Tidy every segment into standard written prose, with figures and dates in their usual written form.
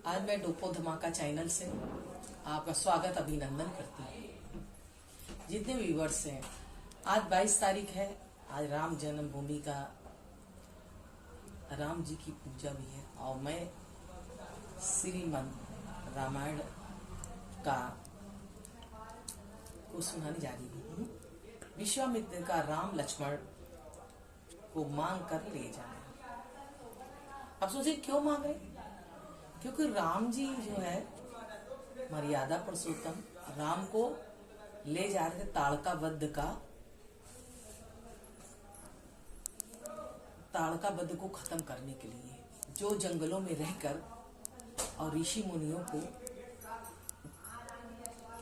आज मैं डोपो धमाका चैनल से आपका स्वागत अभिनंदन करती हूँ। जितने व्यूवर्स हैं, आज 22 तारीख है। आज राम जन्मभूमि का राम जी की पूजा भी है और मैं श्रीमद् रामायण का को सुनाने जा रही हूँ। विश्वामित्र का राम लक्ष्मण को मांग कर ले जाना। अब सोचिए क्यों मांग रहे? क्योंकि राम जी जो है मर्यादा पुरुषोत्तम, राम को ले जा रहे थे ताड़का वध को खत्म करने के लिए, जो जंगलों में रहकर और ऋषि मुनियों को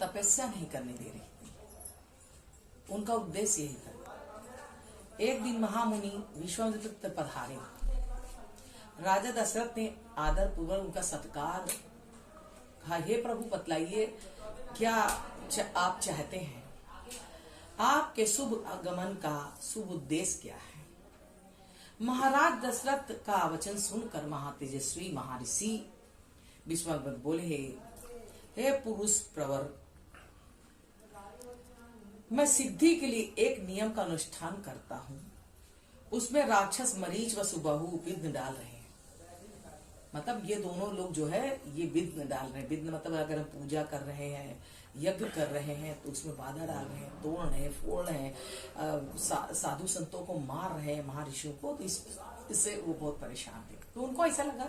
तपस्या नहीं करने दे रही थी। उनका उद्देश्य यही था। एक दिन महामुनि विश्वामित्र पधारे। राजा दशरथ ने आदर पूर्वक उनका सत्कार कहा, हे प्रभु बतलाइए क्या आप चाहते हैं? आपके शुभ आगमन का शुभ उद्देश्य क्या है? महाराज दशरथ का वचन सुनकर महातेजस्वी महर्षि विश्वामित्र बोले, हे पुरुष प्रवर, मैं सिद्धि के लिए एक नियम का अनुष्ठान करता हूँ। उसमें राक्षस मरीच व सुबाहु विघ्न डाल रहे हैं। मतलब ये दोनों लोग जो है ये विघ्न डाल रहे हैं। विघ्न मतलब अगर हम पूजा कर रहे हैं, यज्ञ कर रहे हैं तो उसमें बाधा डाल रहे हैं, तोड़ रहे हैं, फोड़ रहे हैं, साधु संतों को मार रहे हैं, महर्षियों को। तो इससे वो बहुत परेशान थे। तो उनको ऐसा लगा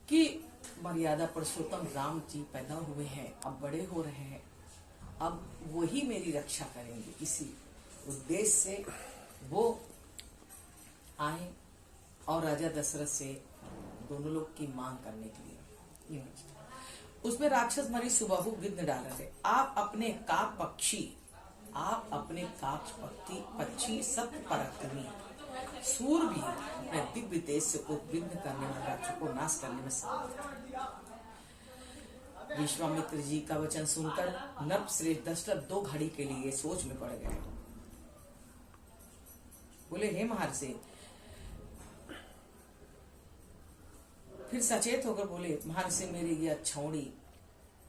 कि मर्यादा पुरुषोत्तम राम जी पैदा हुए हैं, अब बड़े हो रहे हैं, अब वही मेरी रक्षा करेंगे। इसी उद्देश्य से वो आए और राजा दशरथ से दोनों लोग की मांग करने के लिए। उसमें राक्षस मरी सुबाहु विघ्न डाल रहे थे। आप अपने काक पक्षी सत्य पराक्रमी सूरवीर दिव्य तेज से विघ्न करने वाले राक्षसों को नाश करने में समर्थ। विश्वामित्र जी का वचन सुनकर नरश्रेष्ठ दशरथ 2 घड़ी के लिए सोच में पड़ गए। बोले, हे महर्षि, फिर सचेत होकर बोले, महर्षि, मेरी यह छौड़ी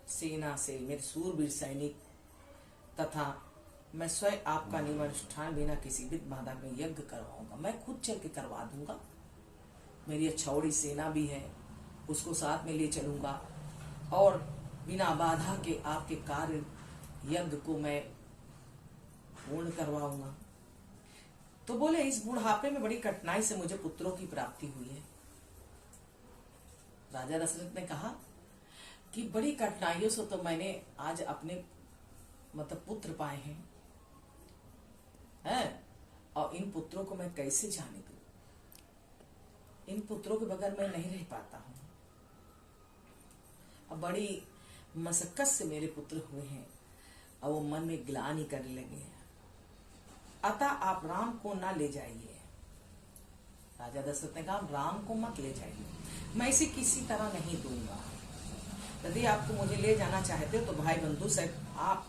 सेना से मेरे सूरवीर सैनिक तथा मैं स्वयं आपका नियमानुष्ठान बिना किसी विघ्न बाधा में यज्ञ करवाऊंगा। मैं खुद चल के करवा दूंगा। मेरी यह छौड़ी सेना भी है, उसको साथ में ले चलूंगा और बिना बाधा के आपके कार्य यज्ञ को मैं पूर्ण करवाऊंगा। तो बोले, इस बुढ़ापे में बड़ी कठिनाई से मुझे पुत्रों की प्राप्ति हुई है। राजा दशरथ ने कहा कि बड़ी कठिनाइयों से तो मैंने आज अपने मतलब पुत्र पाए हैं, और इन पुत्रों को मैं कैसे जाने दूं? इन पुत्रों के बगैर मैं नहीं रह पाता हूं। अब बड़ी मशक्कत से मेरे पुत्र हुए हैं और वो मन में ग्लानि करने लगे हैं। अतः आप राम को ना ले जाइए। राजा दशरथ ने कहा, राम को मत ले जाइए, मैं इसे किसी तरह नहीं दूंगा। यदि आपको मुझे ले जाना चाहते हो तो भाई बंधु से आप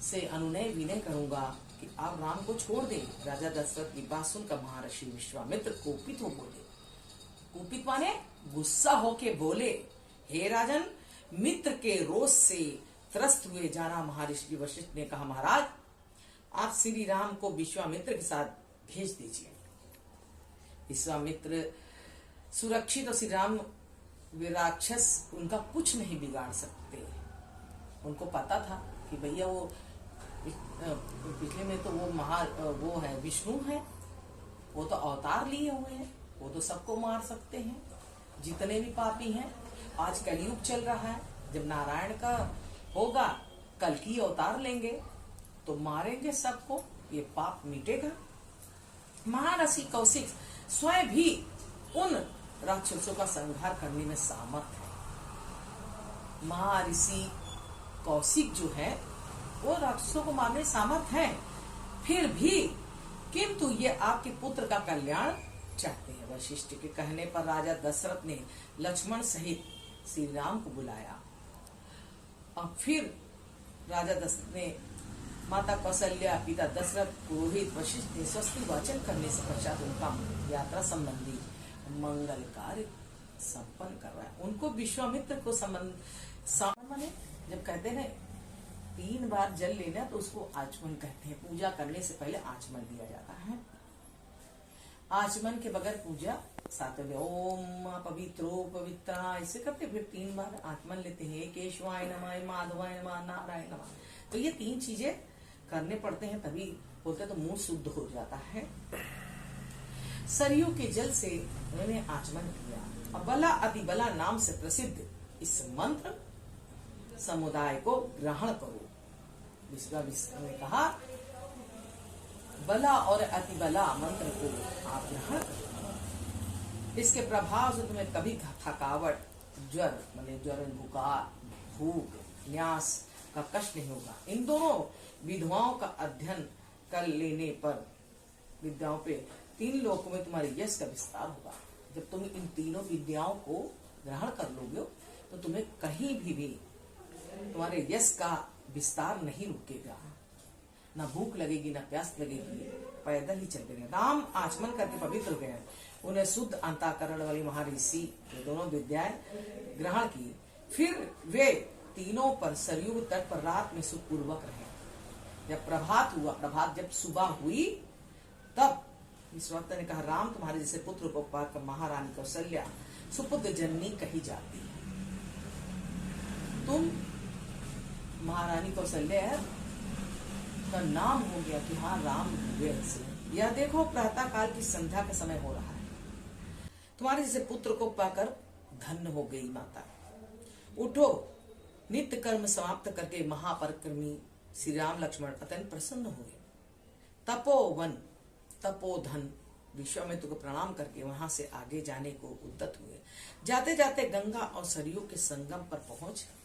से अनुनय विनय करूंगा कि आप राम को छोड़ दें। राजा दशरथ की बात सुनकर महर्षि विश्वामित्र कोपित हो बोले। कोपित माने गुस्सा होके बोले, हे राजन, मित्र के रोष से त्रस्त हुए जाना महर्षि वशिष्ठ ने कहा, महाराज, आप श्री राम को विश्वामित्र के साथ भेज दीजिए। विश्वामित्र सुरक्षित और श्री राम राक्षस उनका कुछ नहीं बिगाड़ सकते। उनको पता था कि भैया वो पिछले में तो वो है विष्णु है, वो तो अवतार लिए हुए हैं, वो तो सबको मार सकते हैं, जितने भी पापी हैं। आज कलयुग चल रहा है, जब नारायण का होगा कल की अवतार लेंगे तो मारेंगे सबको, ये पाप मिटेगा। महर्षि कौशिक स्वयं भी उन राक्षसों का संहार करने में सामर्थ है। महर्षि कौशिक जो है वो राक्षसों को मारने में सामर्थ है, फिर भी किंतु ये आपके पुत्र का कल्याण चाहते हैं। वशिष्ठ के कहने पर राजा दशरथ ने लक्ष्मण सहित श्री राम को बुलाया और फिर राजा दशरथ ने माता कौशल्या, पिता दशरथ, पुरोहित वशिष्ठ ने स्वस्ति वाचन करने से पश्चात उनका यात्रा संबंधी मंगल कार्य संपन्न कर रहा है। उनको विश्वामित्र को माने जब कहते हैं 3 बार जल लेना तो उसको आचमन कहते हैं। पूजा करने से पहले आचमन दिया जाता है। आचमन के बगैर पूजा 7 ओम पवित्रो पवित्रा ऐसे करते, फिर 3 बार आचमन लेते हैं। केशवाय नमः, माधवाय नमः, नारायण नमः। तो ये 3 चीजें करने पड़ते हैं, तभी बोलते तो मुंह शुद्ध हो जाता है। सरयू के जल से उन्होंने आचमन किया। अबला अतिबला नाम से प्रसिद्ध इस मंत्र समुदाय को ग्रहण करो। विश्वामित्र ने कहा बला और अतिबला मंत्र को आप ग्रहण करो। इसके प्रभाव से तुम्हें कभी थकावट, ज्वर माने ज्वर, बुखार, भूख, न्यास का कष्ट नहीं होगा। इन दोनों विधवाओं का अध्ययन कर लेने पर विद्याओं पे 3 लोकों में तुम्हारे यश का विस्तार होगा। जब तुम इन तीनों विद्याओं को ग्रहण कर लोगे तो तुम्हें कहीं भी तुम्हारे यश का विस्तार नहीं रुकेगा। ना भूख लगेगी, ना प्यास लगेगी, पैदल ही चलते रहे। राम आचमन करके पवित्र हो गए। उन्हें शुद्ध अंतःकरण वाली महर्षि ये दोनों विद्याएं ग्रहण की। फिर वे तीनों पर सरयू तट पर रात में सुखपूर्वक रहे। जब प्रभात हुआ, जब सुबह हुई, तब विश्वामित्र ने कहा राम तुम्हारे जैसे पुत्र को पाकर महारानी कौशल्या सुपुत्र जननी कही जाती है। तुम महारानी कौशल्या का नाम हो गया कि हाँ राम हुए से। यह देखो प्रातः काल की संध्या का समय हो रहा है। तुम्हारे जैसे पुत्र को पाकर धन्य हो गई माता। उठो, नित्य कर्म समाप्त करके महापराक्रमी श्री राम लक्ष्मण अत्यंत प्रसन्न हुए। तपोवन तपोधन विश्वामित्र को प्रणाम करके वहां से आगे जाने को उद्यत हुए। जाते जाते गंगा और सरयू के संगम पर पहुंचकर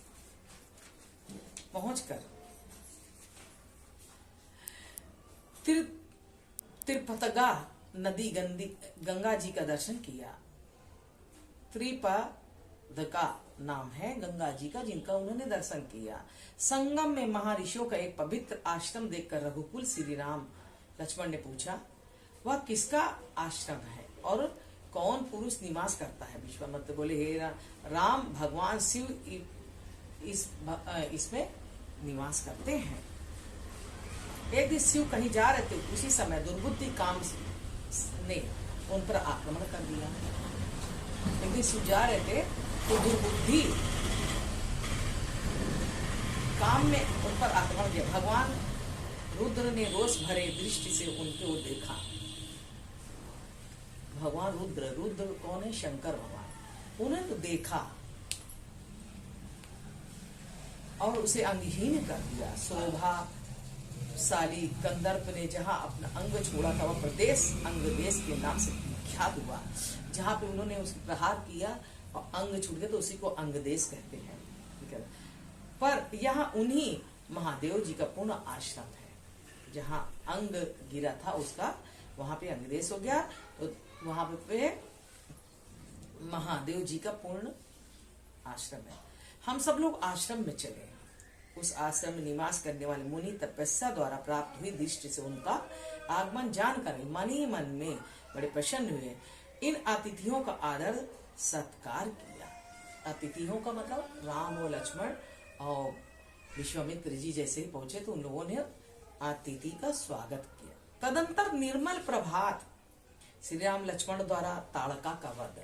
तिरपतगा नदी गंगा जी का दर्शन किया। त्रिपदका नाम है गंगा जी का, जिनका उन्होंने दर्शन किया। संगम में महर्षियों का एक पवित्र आश्रम देखकर रघुकुल श्री राम लक्ष्मण ने पूछा वह किसका आश्रम है और कौन पुरुष निवास करता है। विश्वामित्र बोले हे राम, भगवान शिव इसमें निवास करते हैं। एक दिन शिव कहीं जा रहे थे, उसी समय दुर्बुद्धि काम ने उन पर आक्रमण कर दिया। एक दिन शिव जा रहे थे तो दुर्बुद्धि काम में उन पर आक्रमण किया। भगवान रुद्र ने रोष भरे दृष्टि से उनके ओर देखा। भगवान रुद्र कौन है? शंकर भगवान। उन्हें तो देखा और उसे अंगहीन कर दिया। शोभाशाली कंदर्प ने जहां अपना अंग छोड़ा था वह प्रदेश अंग देश के नाम से विख्यात हुआ। जहां पे उन्होंने उसे प्रहार किया और अंग छूट गए तो उसी को अंगदेश कहते हैं। ठीक है, पर यहाँ उन्हीं महादेव जी का पूर्ण आश्रम है। जहां अंग गिरा था उसका वहां पे अंगदेश हो गया, तो वहां पे महादेव जी का पूर्ण आश्रम है। हम सब लोग आश्रम में चले। उस आश्रम में निवास करने वाले मुनि तपस्या द्वारा प्राप्त हुई दृष्टि से उनका आगमन जानकर मन ही मन में बड़े प्रसन्न हुए। इन अतिथियों का आदर सत्कार किया। अतिथियों का मतलब राम और लक्ष्मण और विश्वामित्र जी जैसे ही पहुंचे तो उन लोगों ने अतिथि का स्वागत किया। तदंतर निर्मल प्रभात श्री राम लक्ष्मण द्वारा ताड़का का वध।